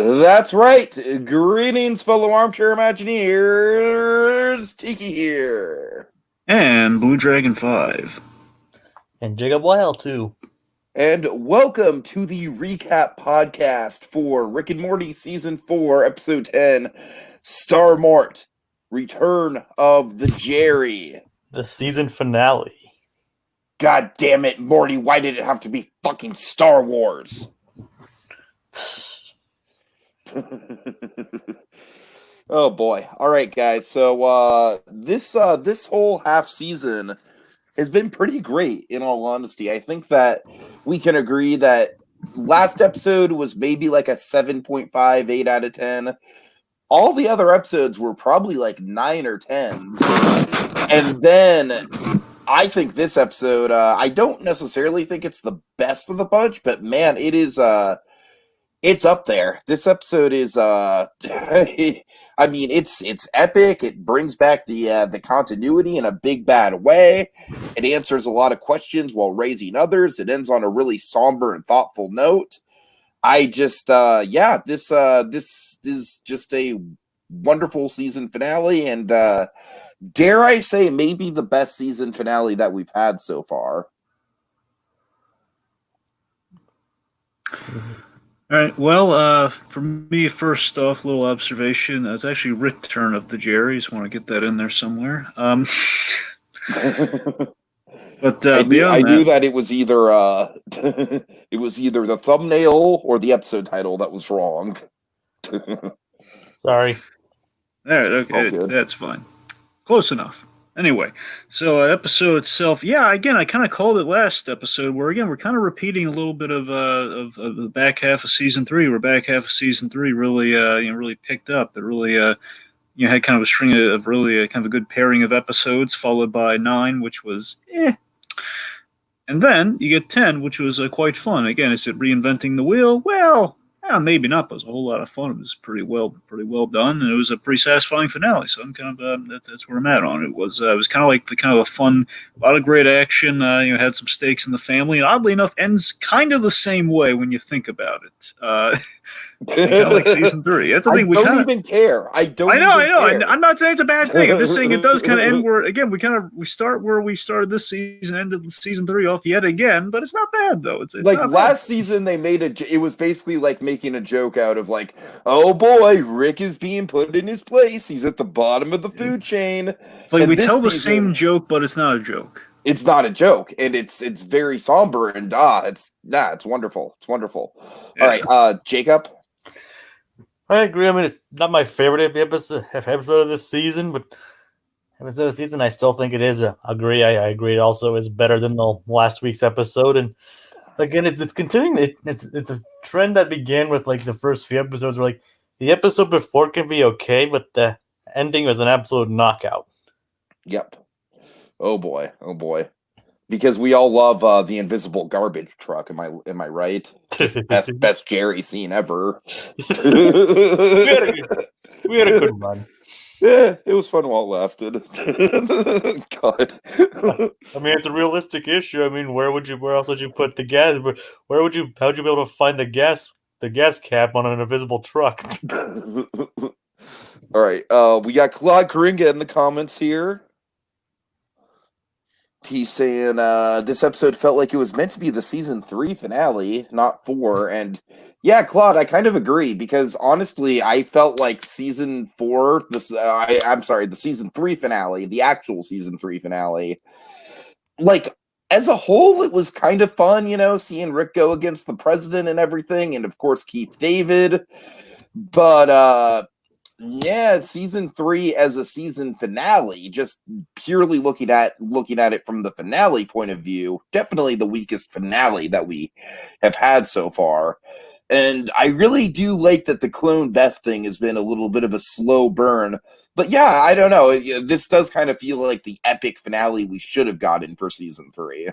That's right. Greetings, fellow armchair Imagineers. Tiki here. And Blue Dragon 5. And Jacob Weil, too. And welcome to the recap podcast for Rick and Morty Season 4, Episode 10, Mort, Return of the Jerri. The season finale. God damn it, Morty, why did it have to be fucking Star Wars? Oh boy. All right, guys. So this whole half season has been pretty great, in all honesty. I think that we can agree that last episode was maybe like a 7.5, 8 out of 10. All the other episodes were probably like 9 or 10s. And then I think this episode, I don't necessarily think it's the best of the bunch, but man, it is it's up there. This episode is I mean, it's epic. It brings back the continuity in a big bad way. It answers a lot of questions while raising others. It ends on a really somber and thoughtful note. I just this is just a wonderful season finale, and dare I say maybe the best season finale that we've had so far. All right, well, for me, first off, little observation. It's actually Rickturn of the Jerri. Just want to get that in there somewhere. But I beyond knew that it was either the thumbnail or the episode title that was wrong. Sorry. All right, okay, that's fine. Close enough. Anyway, so episode itself, yeah, again, I kind of called it last episode, where again we're kind of repeating a little bit of the back half of season 3. Where back half of season 3 really really picked up. It really had kind of a string of really kind of a good pairing of episodes, followed by 9, which was and then you get 10, which was quite fun. Again, is it reinventing the wheel? Well, maybe not, but it was a whole lot of fun. It was pretty well done, and it was a pretty satisfying finale. So I'm kind of that's where I'm at on it. It was kind of like a fun, a lot of great action. Had some stakes in the family, and oddly enough, ends kind of the same way when you think about it. Kind of like season 3. That's the thing. I don't even care. I know. I'm not saying it's a bad thing. I'm just saying it does kind of end where, again, we start where we started this season, ended season 3 off yet again. But it's not bad though. It's like last season they made it was basically like making a joke out of like, oh boy, Rick is being put in his place. He's at the bottom of the food chain. It's like we tell the same joke, but it's not a joke. It's not a joke, and it's very somber and it's wonderful. It's wonderful. Yeah. All right, Jacob. I agree. I mean, it's not my favorite episode of this season, but episode of the season, I still think it is. I agree. I agree. It also is better than the last week's episode, and again, it's continuing. It's a trend that began with like the first few episodes, where like the episode before can be okay, but the ending was an absolute knockout. Yep. Oh boy. Because we all love the invisible garbage truck. Am I right? Best Jerri scene ever. we had a good run. Yeah, it was fun while it lasted. God. I mean, it's a realistic issue. I mean, where else would you put the gas? How'd you be able to find the gas cap on an invisible truck? All right. We got Claude Coringa in the comments here. He's saying this episode felt like it was meant to be the season 3 finale, not 4. And yeah, Claude, I kind of agree, because honestly, I felt like season 4, the season 3 finale, the actual season 3 finale, like as a whole, it was kind of fun, seeing Rick go against the president and everything, and of course Keith David. But yeah, season 3 as a season finale, just purely looking at it from the finale point of view, definitely the weakest finale that we have had so far. And I really do like that the clone Beth thing has been a little bit of a slow burn. But yeah, I don't know. This does kind of feel like the epic finale we should have gotten for season 3.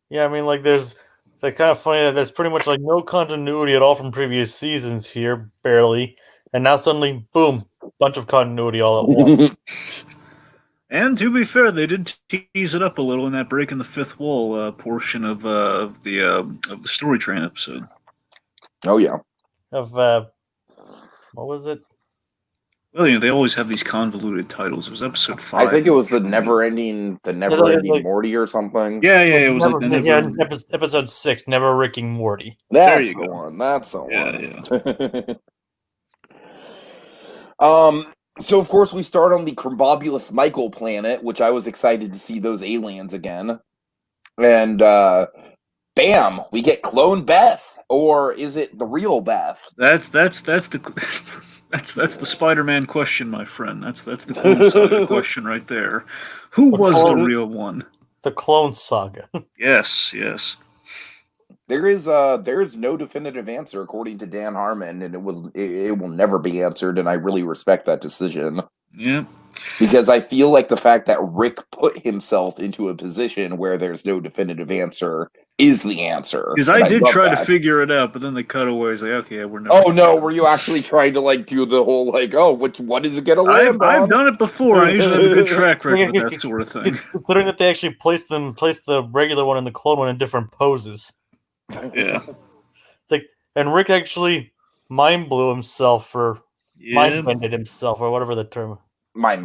Yeah, I mean, like They're kind of funny that there's pretty much like no continuity at all from previous seasons here, barely. And now suddenly, boom, bunch of continuity all at once. And to be fair, they did tease it up a little in that breaking the fifth wall portion of the story train episode. Oh yeah. Of what was it? Well, they always have these convoluted titles. It was episode 5. I think it was the never-ending Morty or something. Yeah, it was episode 6, Never Ricking Morty. That's the one. That's the one. Yeah. So of course we start on the Crumbobulous Michael planet, which I was excited to see those aliens again. And bam, we get clone Beth, or is it the real Beth? That's the Spider-Man question, my friend. That's the clone saga question right there. Who was the real one? The clone saga. Yes. There is no definitive answer according to Dan Harmon, and it will never be answered, and I really respect that decision. Yeah. Because I feel like the fact that Rick put himself into a position where there's no definitive answer is the answer. Because I did try to figure it out, but then the cutaways like, okay, we're never. Oh no, were you actually trying to do the whole what is it gonna land on? I've done it before. I usually have a good track record with that sort of thing. Considering that they actually placed the regular one and the clone one in different poses. Yeah. It's like, and Rick actually mind blew himself or mind bended himself or whatever the term. I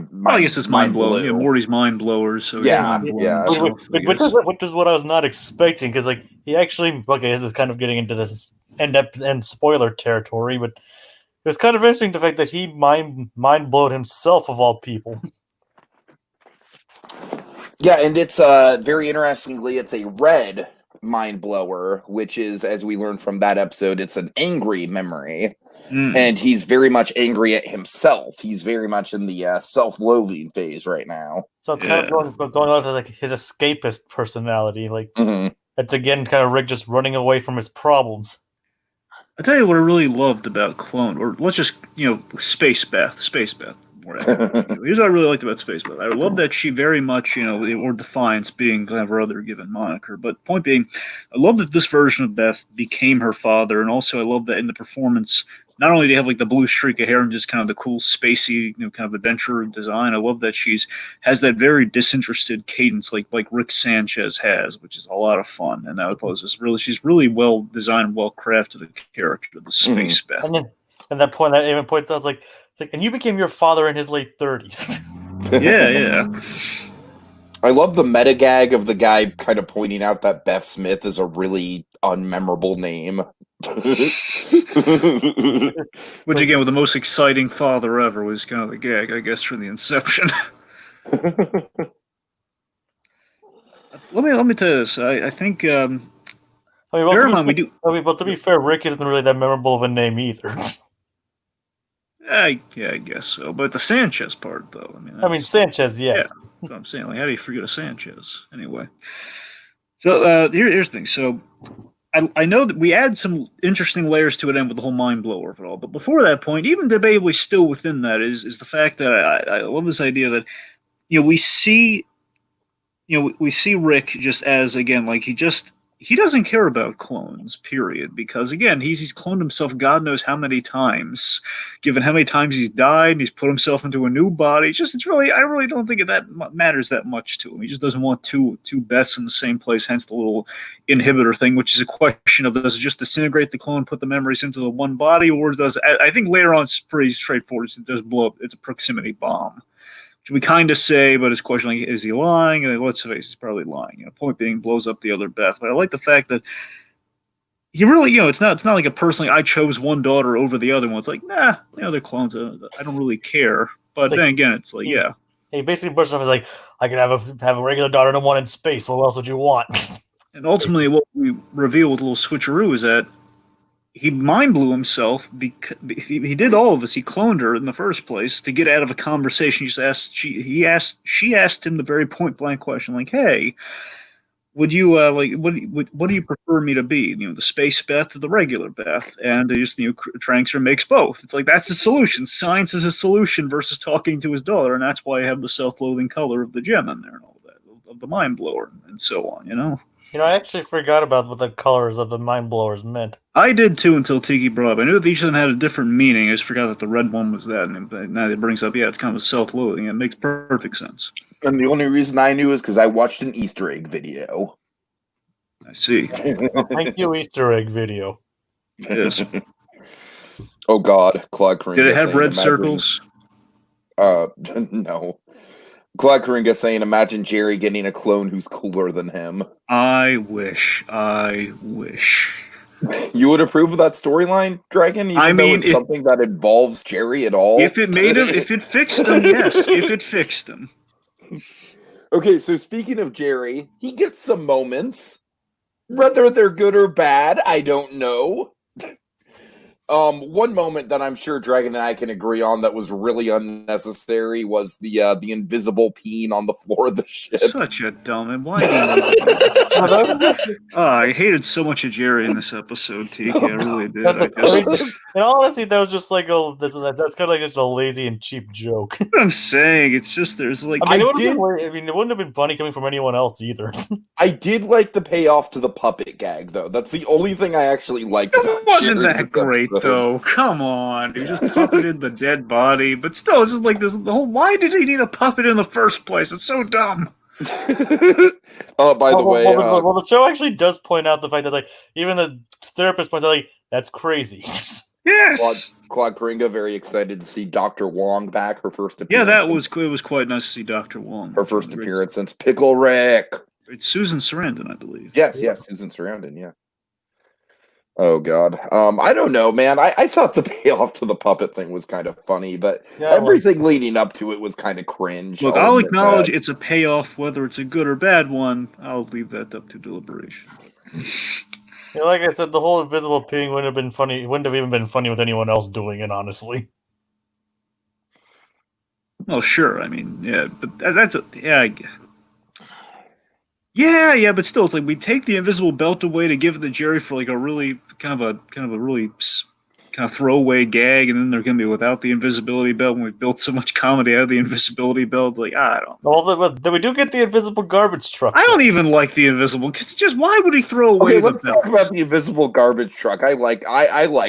guess it's mind blowing. Yeah, Morty's mind blowers. So yeah. Which is what I was not expecting, because he actually this is kind of getting into this end spoiler territory, but it's kind of interesting the fact that he mind blowed himself of all people. Yeah, and it's very interestingly, it's a red mind blower, which is, as we learned from that episode, it's an angry memory. And he's very much angry at himself. He's very much in the self-loathing phase right now. So it's kind of going on with his escapist personality. It's again kind of Rick just running away from his problems. I tell you what I really loved about Clone, or let's just Space Beth. Here's what I really liked about Space Beth. I love that she very much, or Defiance being kind of her other given moniker. But point being, I love that this version of Beth became her father, and also I love that in the performance, not only do you have the blue streak of hair and just kind of the cool spacey, kind of adventure design. I love that has that very disinterested cadence like Rick Sanchez has, which is a lot of fun. And I suppose she's really well designed, well crafted a character, the Space Beth. And that point that even points out, and you became your father in his late 30s. Yeah. I love the meta gag of the guy kind of pointing out that Beth Smith is a really unmemorable name. Which again, with the most exciting father ever, was kind of the gag, I guess, from the inception. Let me tell you this. I think. Bear in mind, we do. But to be fair, Rick isn't really that memorable of a name either. I guess so. But the Sanchez part, though. Sanchez, yes. Yeah, that's what I'm saying. How do you forget a Sanchez? Anyway. So here's the thing. So I know that we add some interesting layers to it and with the whole mind blower of it all. But before that point, even debatably still within that is the fact that I love this idea that we see Rick just as, again, he doesn't care about clones, period, because again, he's cloned himself God knows how many times, given how many times he's died, and he's put himself into a new body. I really don't think that matters that much to him. He just doesn't want two Beths in the same place, hence the little inhibitor thing, which is a question of, does it just disintegrate the clone, put the memories into the one body, or does, I think later on it's pretty straightforward, it does blow up, it's a proximity bomb. We kind of say, but it's questioning, is he lying? And let's face it, he's probably lying. Point being, blows up the other Beth. But I like the fact that he really, it's not like a personally, I chose one daughter over the other one. It's nah, they're clones. I don't really care. But then again, yeah. He basically pushed up. He's like, I can have a regular daughter and one in space. What else would you want? And ultimately, what we reveal with a little switcheroo is that he mind blew himself because he did all of this. He cloned her in the first place to get out of a conversation. She asked him the very point blank question, hey, would you what do you prefer me to be? The Space Beth or the regular Beth? And just Trankster makes both. It's that's the solution. Science is a solution versus talking to his daughter, and that's why I have the self-loathing color of the gem in there and all that, of the mind blower and so on. I actually forgot about what the colors of the mind blowers meant. I did too until Tiki brought up. I knew that each of them had a different meaning. I just forgot that the red one was that. And now it brings up, it's kind of a self-loathing. It makes perfect sense. And the only reason I knew is because I watched an Easter egg video. I see. Thank you, Easter egg video. Yes. Oh God, Claude Karinga. Did it have red circles? No. Claude Karinga saying, "Imagine Jerri getting a clone who's cooler than him." I wish. You would approve of that storyline, Dragon? Even though it's something that involves Jerri at all? If it made him, if it fixed him, yes. If it fixed him. Okay, so speaking of Jerri, he gets some moments. Whether they're good or bad, I don't know. One moment that I'm sure Dragon and I can agree on that was really unnecessary was the invisible peeing on the floor of the ship. Such a dumb. Why? I hated so much of Jerri in this episode, Tiki. I really did. In all honesty, that was just like that's kind of like just a lazy and cheap joke. What I'm saying, it's just there's like it wouldn't have been funny coming from anyone else either. I did like the payoff to the puppet gag, though. That's the only thing I actually liked. It wasn't that great. Though, come on, he just puppeted the dead body, but still, it's just like this. The whole why did he need a puppet in the first place? It's so dumb. Oh, by the way, the show actually does point out the fact that like even the therapist points out like that's crazy. Yes, Claude Karinga very excited to see Dr. Wong back. Her first appearance. Yeah, it was quite nice to see Dr. Wong. Her first appearance since Pickle Rick. It's Susan Sarandon, I believe. Yes, Susan Sarandon. Yeah. Oh God, I don't know, man. I thought the payoff to the puppet thing was kind of funny, but everything leading up to it was kind of cringe. Look, I'll acknowledge it's a payoff, whether it's a good or bad one. I'll leave that up to deliberation. Yeah, like I said, the whole invisible peeing wouldn't have been funny. Wouldn't have even been funny with anyone else doing it, honestly. Well, sure. I mean, yeah, but that's a Yeah, but still, it's like we take the invisible belt away to give it to Jerri for like a really kind of a throwaway gag, and then they're going to be without the invisibility belt. When we built so much comedy out of the invisibility belt, like I don't know. Well, then we do get the invisible garbage truck. I don't even like the invisible because just why would he throw away? Okay, let's talk about the invisible garbage truck. I like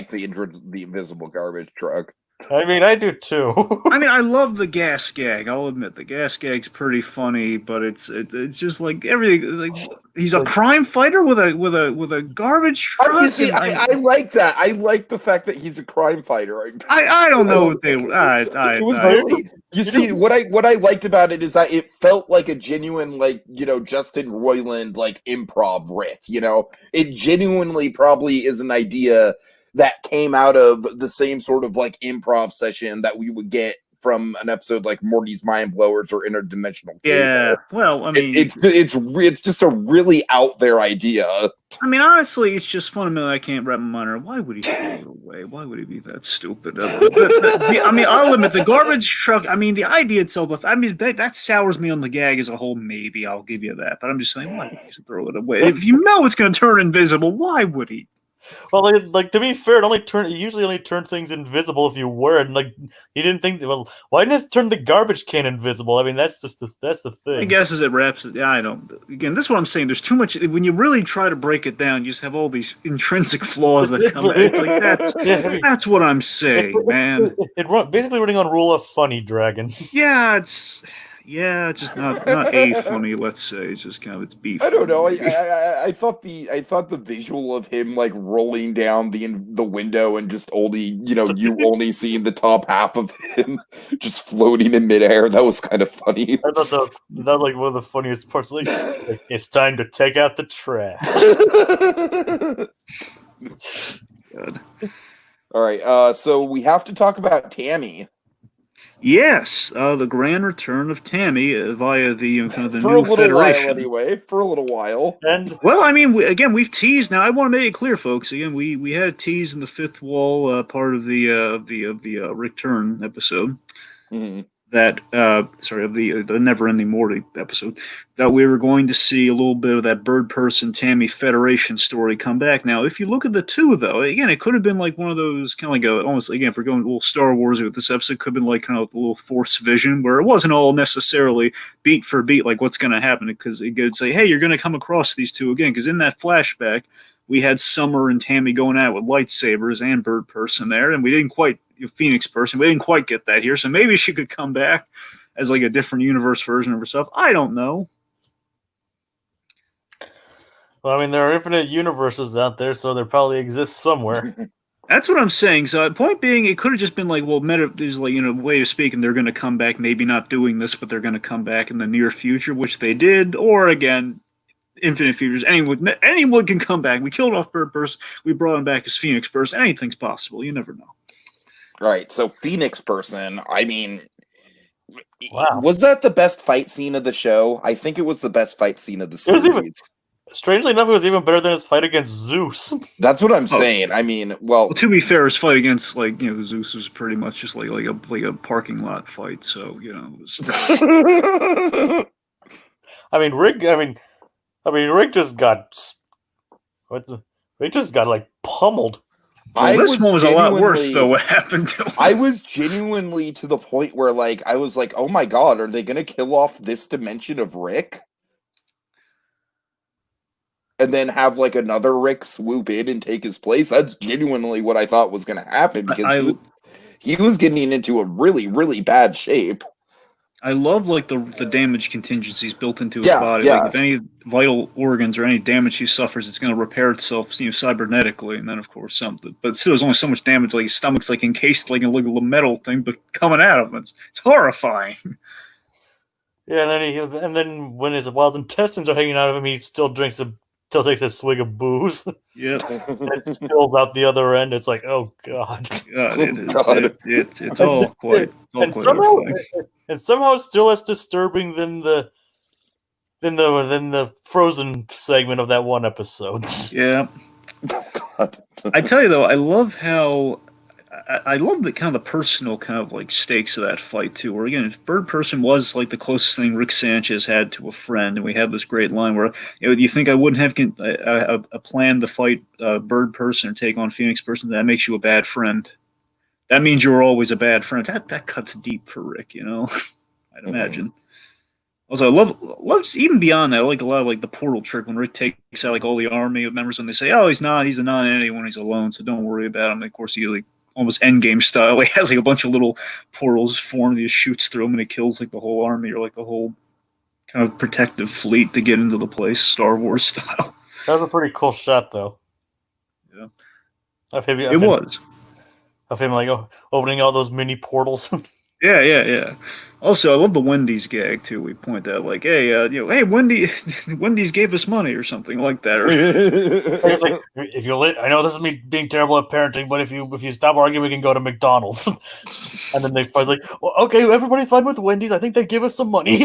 the invisible garbage truck. I mean, I do too. I mean, I love the gas gag. I'll admit the gas gag's pretty funny, but it's just like everything. Like he's a crime fighter with a garbage truck. I like that. I like the fact that he's a crime fighter. I don't know what they. It was really. You see, what I liked about it is that it felt like a genuine, like, Justin Roiland, like, improv riff. It genuinely probably is an idea that came out of the same sort of like improv session that we would get from an episode like Morty's Mind Blowers or Interdimensional. Yeah, well, I mean, it's just a really out there idea. I mean, honestly, it's just fundamental. I can't wrap my mind around why would he throw it away? Why would he be that stupid? I mean, I'll admit the garbage truck. I mean, the idea itself. I mean, that sours me on the gag as a whole. Maybe I'll give you that, but I'm just saying, why would he just throw it away? If you know it's going to turn invisible, why would he? Well, like to be fair, it usually only turns things invisible if you wear it. And like he didn't think. Well, why didn't it turn the garbage can invisible? I mean, that's the thing. I guess as it wraps it. Yeah, I don't. Again, this is what I'm saying. There's too much. When you really try to break it down, you just have all these intrinsic flaws that come. It's like that's what I'm saying, man. It basically running on rule of funny, Dragon. Yeah, just not a funny. Let's say it's just kind of it's beef. I don't know. I thought the visual of him like rolling down the window and just only you only seeing the top half of him just floating in midair. That was kind of funny. I thought that was like one of the funniest parts. Like it's time to take out the trash. Good. All right. So we have to talk about Tammy. Yes, the grand return of Tammy via the kind of the for new a little Federation. While anyway, for a little while. And well, I mean, we've teased. Now, I want to make it clear, folks. Again, we had a tease in the fifth wall part of the Rickturn episode. Mm-hmm. That of the Never Ending Morty episode, that we were going to see a little bit of that Birdperson Tammy Federation story come back. Now, if you look at the two, though, again, it could have been like one of those kind of like almost again, if we're going a little Star Wars with this episode, could have been like kind of a little Force vision where it wasn't all necessarily beat for beat like what's going to happen, because it could say, hey, you're going to come across these two again, because in that flashback we had Summer and Tammy going at it with lightsabers and Birdperson there, and we didn't quite. Phoenix person. We didn't quite get that here, so maybe she could come back as like a different universe version of herself. I don't know. Well, I mean, there are infinite universes out there, so there probably exists somewhere. That's what I'm saying. So, point being, it could have just been like, well, there's like, way of speaking, they're going to come back, maybe not doing this, but they're going to come back in the near future, which they did. Or again, infinite futures. Anyone can come back. We killed off Birdperson. We brought him back as Phoenix Person. Anything's possible. You never know. Right. So Phoenix Person, I mean, wow. Was that the best fight scene of the show? I think it was the best fight scene of the series. Strangely enough, it was even better than his fight against Zeus. That's what I'm saying. I mean, well, to be fair, his fight against Zeus was pretty much just like a parking lot fight. So it was... I mean, Rick just got Rick just got like pummeled. Well, this one was a lot worse, though. What happened to him? I was genuinely to the point where, I was like, "Oh my god, are they going to kill off this dimension of Rick?" And then have another Rick swoop in and take his place. That's genuinely what I thought was going to happen because he was getting into a really, really bad shape. I love the damage contingencies built into his body. Yeah. If any vital organs or any damage he suffers, it's going to repair itself, cybernetically, and then of course something. But still, there's only so much damage. His stomach's encased in a little metal thing, but coming at him, it's horrifying. Yeah, and then when his wild intestines are hanging out of him, he still takes a swig of booze. Yeah, it spills out the other end. It's like, oh god. God, it's all quite. And somehow it's still less disturbing than the Frozen segment of that one episode. Yeah. God. I tell you though, I love how I love the kind of the personal stakes of that fight too. Where again, if Birdperson was the closest thing Rick Sanchez had to a friend, and we have this great line where you think I wouldn't have a plan to fight Birdperson or take on Phoenix Person, that makes you a bad friend. That means you were always a bad friend. That cuts deep for Rick, I'd imagine. Also, I love even beyond that. I like a lot of the portal trick when Rick takes out all the army members when they say, "Oh, he's a non-entity when he's alone, so don't worry about him." And of course, he almost endgame style. He has a bunch of little portals formed. He just shoots through them and he kills the whole army or the whole kind of protective fleet to get into the place, Star Wars style. That was a pretty cool shot, though. Yeah, it was. Of him opening all those mini portals. Yeah. Also, I love the Wendy's gag too. We point out hey, Wendy's gave us money or something like that. It's if you I know this is me being terrible at parenting, but if you stop arguing, we can go to McDonald's. And then they was well, okay, everybody's fine with Wendy's. I think they give us some money.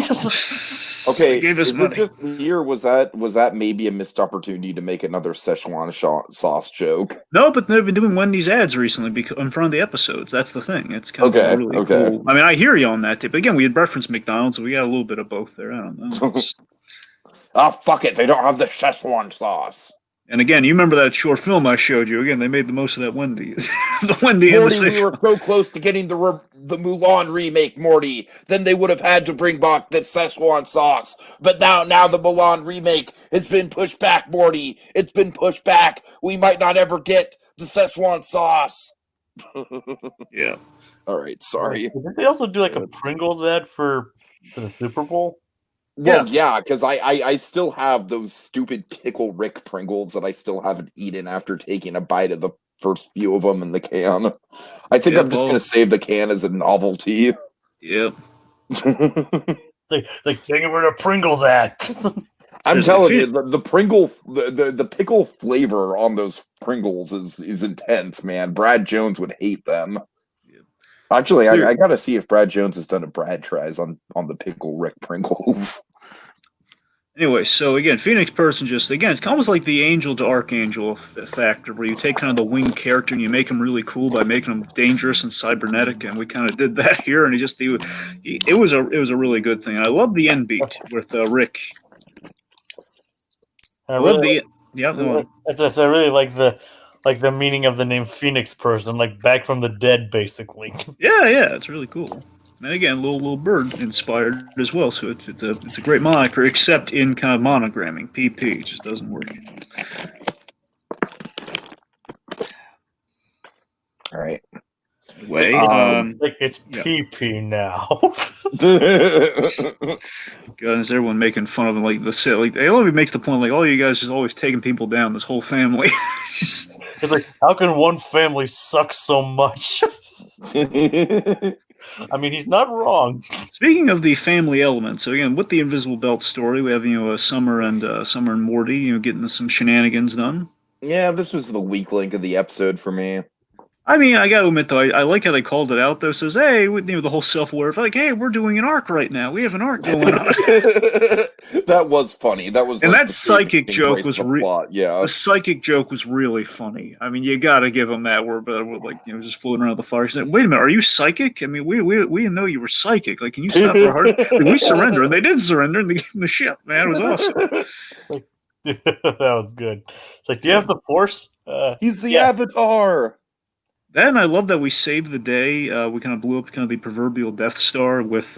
Okay, they gave us money. Just me, or was that maybe a missed opportunity to make another Szechuan sauce joke? No, but they've been doing Wendy's ads recently in front of the episodes. That's the thing. It's kind of really cool. I mean, I hear you on that tip, but again, we had referenced McDonald's, so we got a little bit of both there. I don't know. Oh, fuck it. They don't have the Szechuan sauce. And again, you remember that short film I showed you? Again, they made the most of that Wendy. The Wendy Morty, and the we were so close to getting the Mulan remake, Morty. Then they would have had to bring back the Szechuan sauce. But now the Mulan remake has been pushed back, Morty. It's been pushed back. We might not ever get the Szechuan sauce. Yeah. All right, sorry. Did they also do a Pringles ad for the Super Bowl? Well, yeah, because I still have those stupid Pickle Rick Pringles that I still haven't eaten after taking a bite of the first few of them in the can. I think I'm just going to save the can as a novelty. Yep. It's like getting rid of Pringles ad. I'm telling you, the pickle flavor on those Pringles is intense, man. Brad Jones would hate them. Actually, I gotta see if Brad Jones has done a Brad tries on the Pickle Rick Pringles. Anyway, so again, Phoenix Person it's almost like the angel to archangel factor, where you take kind of the winged character and you make him really cool by making him dangerous and cybernetic, and we kind of did that here, and it was a really good thing. I love the end beat with Rick. I really like the meaning of the name Phoenix Person, back from the dead, basically. Yeah, it's really cool. And again, little bird inspired as well, so it's a great moniker, except in kind of monogramming. PP, it just doesn't work. All right. Anyway, it's pee now. Guys, everyone making fun of him, like it only makes the point, like, oh, you guys just always taking people down. This whole family. It's like, how can one family suck so much? I mean, he's not wrong. Speaking of the family element, so again, with the Invisible Belt story, we have Summer and Morty, getting some shenanigans done. Yeah, this was the weak link of the episode for me. I mean, I gotta admit though, I like how they called it out though. Says, hey, the whole self-aware, like, hey, we're doing an arc right now. We have an arc going on. That was funny. That was, and that psychic joke was yeah. The psychic joke was really funny. I mean, you gotta give them that. We're like, just floating around the fire. He's like, wait a minute, are you psychic? I mean, we didn't know you were psychic. Like, can you stop our heart? Like, we surrender, and they did surrender, and they gave him the ship. Man, it was awesome. That was good. It's like, do you have the Force? He's the Avatar. Then I love that we saved the day. We kind of blew up the proverbial Death Star with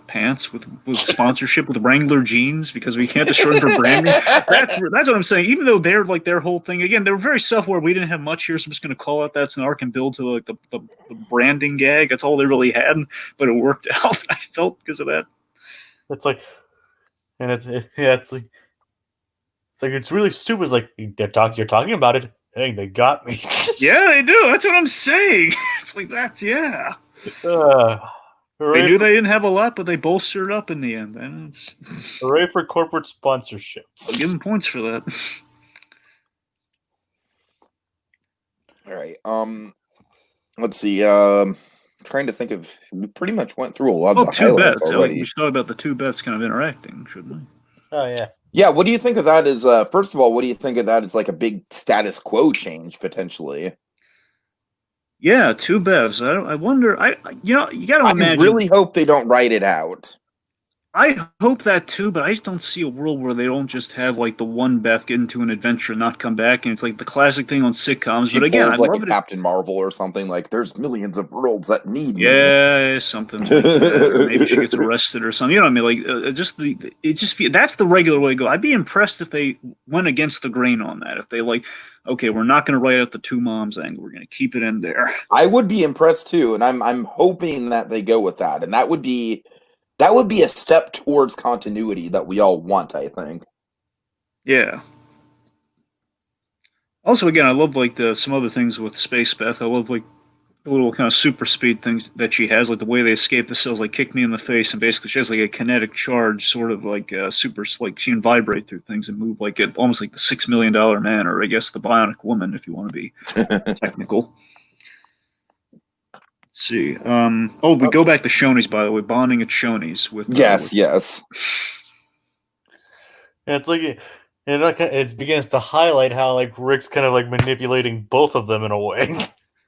pants, with sponsorship, with Wrangler jeans, because we can't destroy them for branding. That's what I'm saying. Even though they're like their whole thing, again, they were very self-aware. We didn't have much here, so I'm just going to call out that's an arc and build to like the branding gag. That's all they really had, but it worked out. I felt because of that. It's like, and it's really stupid. It's like you're talking about it. Dang, they got me. Yeah, they do. That's what I'm saying. It's like that, yeah. They knew they didn't have a lot, but they bolstered up in the end. Hooray for corporate sponsorships. I'll give them points for that. All right. Let's see. Trying to think of. We pretty much went through a lot of the highlights already. We should talk about the two Beths kind of interacting, shouldn't we? Oh yeah. Yeah, what do you think of that as, first of all, what do you think of that as like a big status quo change, potentially? Yeah, two Beths. I wonder, you got to imagine. I really hope they don't write it out. I hope that too, but I just don't see a world where they don't just have like the one Beth get into an adventure and not come back, and it's like the classic thing on sitcoms. But again, I like love a Captain Marvel or something. Like, there's millions of worlds that need me. Yeah, something. Like that. Maybe she gets arrested or something. You know what I mean? Like, that's the regular way to go. I'd be impressed if they went against the grain on that. If they like, okay, we're not going to write out the two moms angle. We're going to keep it in there. I would be impressed too, and I'm hoping that they go with that, and that would be a step towards continuity that we all want, I think. Yeah. Also, again, I love like some other things with Space Beth. I love like the little kind of super speed things that she has, like the way they escape the cells, like kick me in the face, and basically she has like a kinetic charge, sort of like super, like she can vibrate through things and move like it, almost like the $6 Million Man, or I guess the Bionic Woman, if you want to be technical. Let's see. We go back to Shoney's, by the way, bonding at Shoney's with. Yes. And it's like it begins to highlight how like Rick's kind of like manipulating both of them in a way.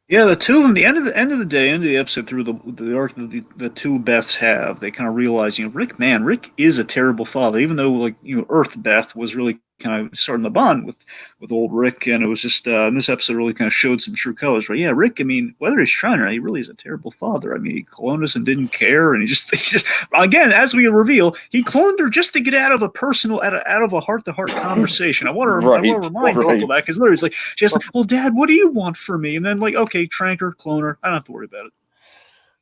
Yeah, the two of them. The end of the day, end of the episode, through the arc that the two Beths have, they kind of realize, Rick is a terrible father. Even though like Earth Beth was really kind of starting the bond with old Rick, and it was just in this episode really kind of showed some true colors. Right? Yeah, Rick. I mean, whether he's trying or not, he really is a terrible father. I mean, he cloned us and didn't care, and he just again, as we reveal, he cloned her just to get out of a heart-to-heart conversation. I want to remind Uncle that, because literally, it's like she's like, "Well, Dad, what do you want from me?" And then like, okay, trank her, clone her. I don't have to worry about it.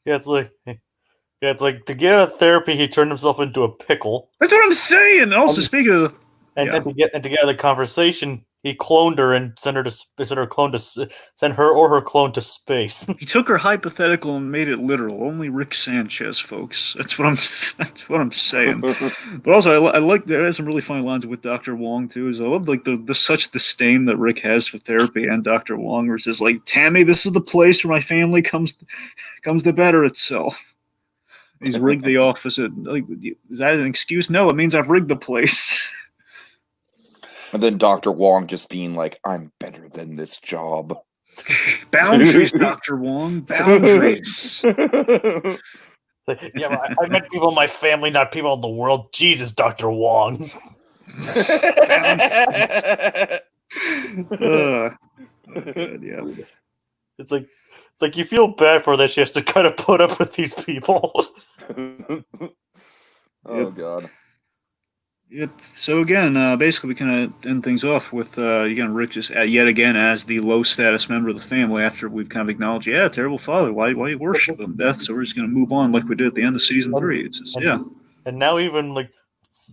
Yeah, it's like to get out of therapy, he turned himself into a pickle. That's what I'm saying. And also, speaking of. And to get out of the conversation, he cloned her and sent her or her clone to space. He took her hypothetical and made it literal. Only Rick Sanchez, folks. That's what I'm saying. But also, I like there are some really funny lines with Dr. Wong too. I love like the such disdain that Rick has for therapy and Dr. Wong, where it's just like, Tammy, this is the place where my family comes to better itself. He's rigged the office. Like, is that an excuse? No, it means I've rigged the place. And then Dr. Wong just being like, I'm better than this job. Boundaries, Dr. Wong. Boundaries. Yeah, I meant people in my family, not people in the world. Jesus, Dr. Wong. Yeah. It's like you feel bad for that she has to kind of put up with these people. Oh, God. Yep. So again, basically, we kind of end things off with again Rick just yet again as the low status member of the family. After we've kind of acknowledged, yeah, terrible father. Why you worship him, Beth? So we're just going to move on like we did at the end of season 3. It's just and now even like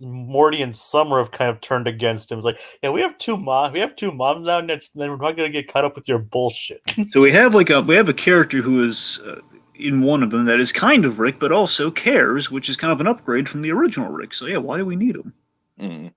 Morty and Summer have kind of turned against him. It's like, yeah, we have two moms now, and then we're not going to get caught up with your bullshit. So we have a character who is. In one of them that is kind of Rick, but also cares, which is kind of an upgrade from the original Rick. So yeah, why do we need him? Mm.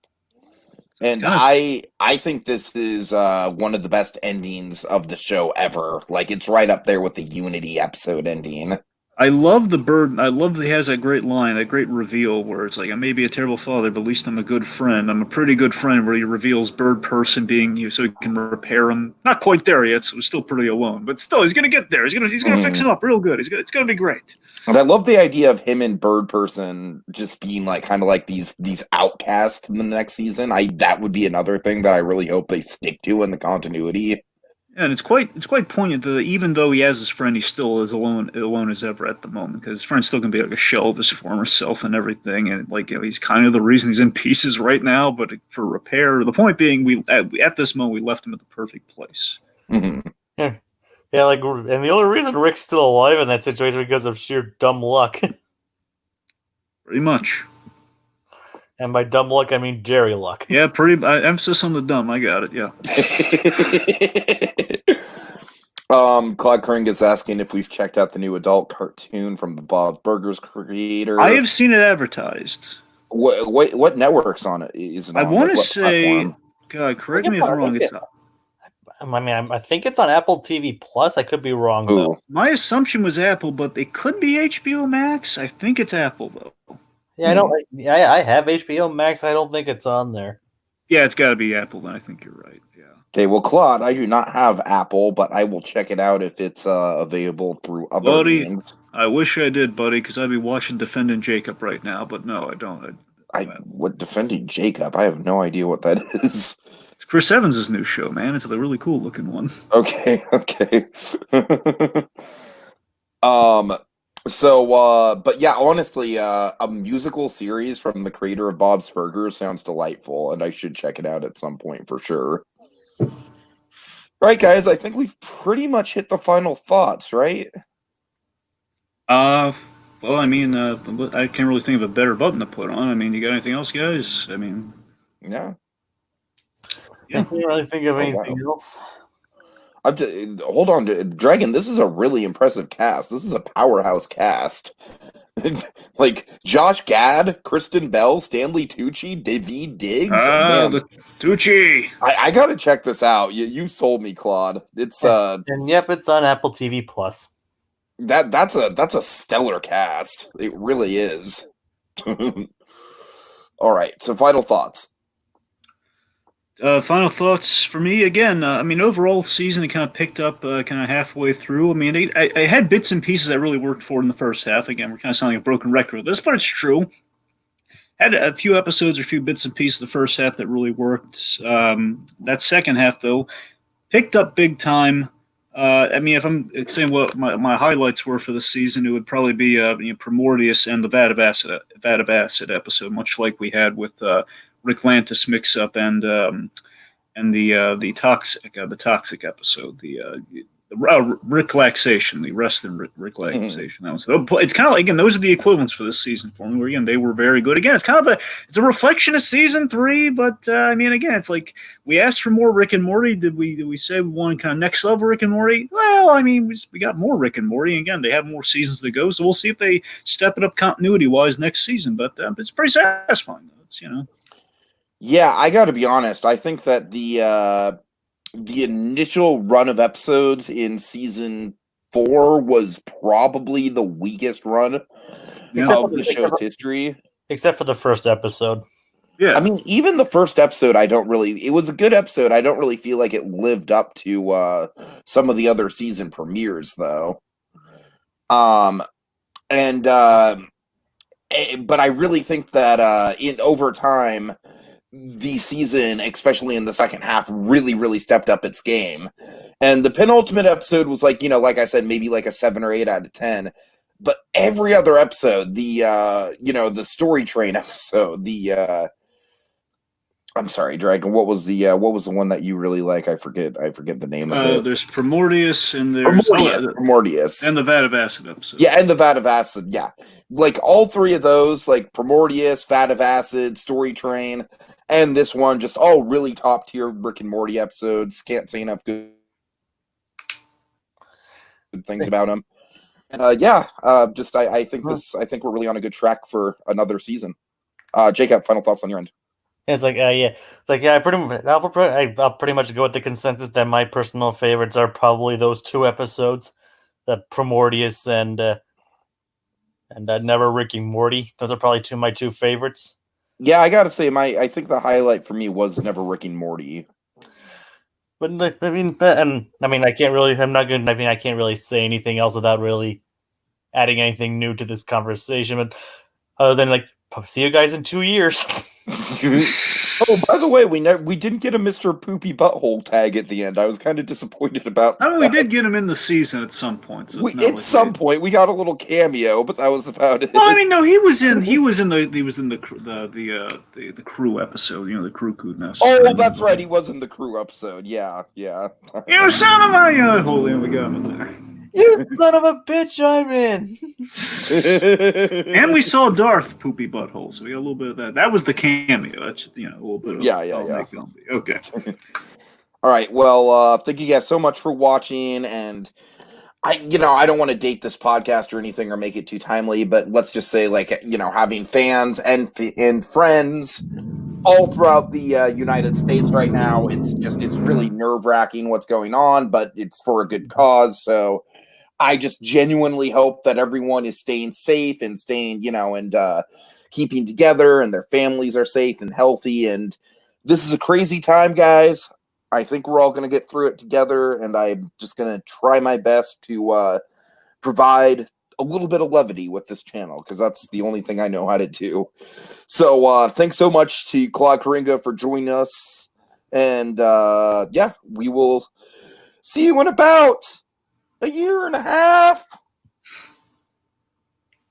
And I think this is one of the best endings of the show ever. Like, it's right up there with the Unity episode ending. I love the bird. I love that he has that great line, that great reveal where it's like, I may be a terrible father, but at least I'm a good friend. I'm a pretty good friend, where he reveals Birdperson being you so he can repair him. Not quite there yet, so he's still pretty alone. But still, he's going to get there. He's going to fix him up real good. It's going to be great. And I love the idea of him and Birdperson just being like kind of like these outcasts in the next season. That would be another thing that I really hope they stick to in the continuity. And it's quite poignant that even though he has his friend, he still is alone as ever at the moment, because his friend's still gonna be like a shell of his former self and everything, and like he's kind of the reason he's in pieces right now. But for repair, the point being, we at this moment we left him at the perfect place. Mm-hmm. Yeah, like, and the only reason Rick's still alive in that situation is because of sheer dumb luck. Pretty much. And by dumb luck, I mean Jerri luck. Yeah, emphasis on the dumb. I got it. Yeah. Claude Kring is asking if we've checked out the new adult cartoon from the Bob's Burgers creator. I have seen it advertised. What network's on it? Is it on? I want to say, God, correct me if I'm wrong. I think it's on Apple TV Plus. I could be wrong though. My assumption was Apple, but it could be HBO Max. I think it's Apple though. Yeah, I have HBO Max. I don't think it's on there. Yeah, it's got to be Apple. Then I think you're right. Yeah. Okay, well, Claude, I do not have Apple, but I will check it out if it's available through other means. I wish I did, buddy, because I'd be watching Defending Jacob right now. But no, I don't. What Defending Jacob? I have no idea what that is. It's Chris Evans' new show, man. It's a really cool looking one. Okay. So, but yeah, honestly, a musical series from the creator of Bob's Burgers sounds delightful, and I should check it out at some point for sure. All right, guys, I think we've pretty much hit the final thoughts, right? Well, I mean, I can't really think of a better button to put on. I mean, you got anything else, guys? I mean, yeah. I can't really think of anything else. Hold on, Dragon. This is a really impressive cast. This is a powerhouse cast. Like Josh Gad, Kristen Bell, Stanley Tucci, David Diggs. The Tucci. I gotta check this out. You sold me, Claude. It's and yep, it's on Apple TV Plus. That's a stellar cast. It really is. All right. So final thoughts. Final thoughts for me again. I mean, overall season it kind of picked up kind of halfway through. I mean, I had bits and pieces that really worked for it in the first half. Again, we're kind of sounding like a broken record with this, but it's true. Had a few episodes or a few bits and pieces the first half that really worked. That second half though picked up big time. I mean, if I'm saying what my highlights were for the season, it would probably be Primordius and the Vat of Acid episode, much like we had with Rick Lantis mix up and the toxic episode, the Rick Laxation, the rest in Rick Laxation. Mm-hmm. It's kind of like, again, those are the equivalents for this season for me. Where again they were very good. Again, it's kind of a reflection of season 3, but I mean, again, it's like we asked for more Rick and Morty. Did we say we wanted kind of next level Rick and Morty? Well, I mean, we got more Rick and Morty. Again, they have more seasons to go, so we'll see if they step it up continuity wise next season. But it's pretty satisfying, though. It's Yeah, I got to be honest. I think that the initial run of episodes in season 4 was probably the weakest run of the show's history. Except for the first episode. Yeah. I mean, even the first episode, it was a good episode. I don't really feel like it lived up to some of the other season premieres, though. But I really think that over time, the season, especially in the second half, really, really stepped up its game. And the penultimate episode was like I said, maybe like a 7 or 8 out of 10. But every other episode, the Story Train episode, the I'm sorry, Dragon. What was the one that you really like? I forget the name of it. There's Primordius and there's Primordius and the Vat of Acid episode. Yeah, and the Vat of Acid. Yeah, like all three of those, like Primordius, Vat of Acid, Story Train, and this one, just all really top tier Rick and Morty episodes. Can't say enough good things about them. I think we're really on a good track for another season. Jacob, final thoughts on your end? It's like, I'll pretty much go with the consensus that my personal favorites are probably those two episodes, the Primordius and Never Rick and Morty. Those are probably my two favorites. Yeah, I gotta say, I think the highlight for me was Never Rick and Morty. But I can't really say anything else without really adding anything new to this conversation. But other than see you guys in 2 years. Oh, by the way, we didn't get a Mr. Poopy Butthole tag at the end. I was kind of disappointed about that. We did get him in the season at some point. So some point, we got a little cameo, but that was about it. Well, I mean, no, he was in the crew episode. The crew could now. Oh, that's right. He was in the crew episode. Yeah. You son of my hold on, we got him in there. You son of a bitch, I'm in. And we saw Darth Poopy Butthole, so we got a little bit of that. That was the cameo. That's a little bit of Okay. All right. Well, thank you guys so much for watching, and I don't want to date this podcast or anything or make it too timely, but let's just say having fans and friends all throughout the United States right now, it's really nerve-wracking what's going on, but it's for a good cause. So I just genuinely hope that everyone is staying safe and staying, and keeping together, and their families are safe and healthy. And this is a crazy time, guys. I think we're all going to get through it together, and I'm just going to try my best to provide a little bit of levity with this channel, because that's the only thing I know how to do. So thanks so much to Claude Coringa for joining us, and we will see you in about a year and a half.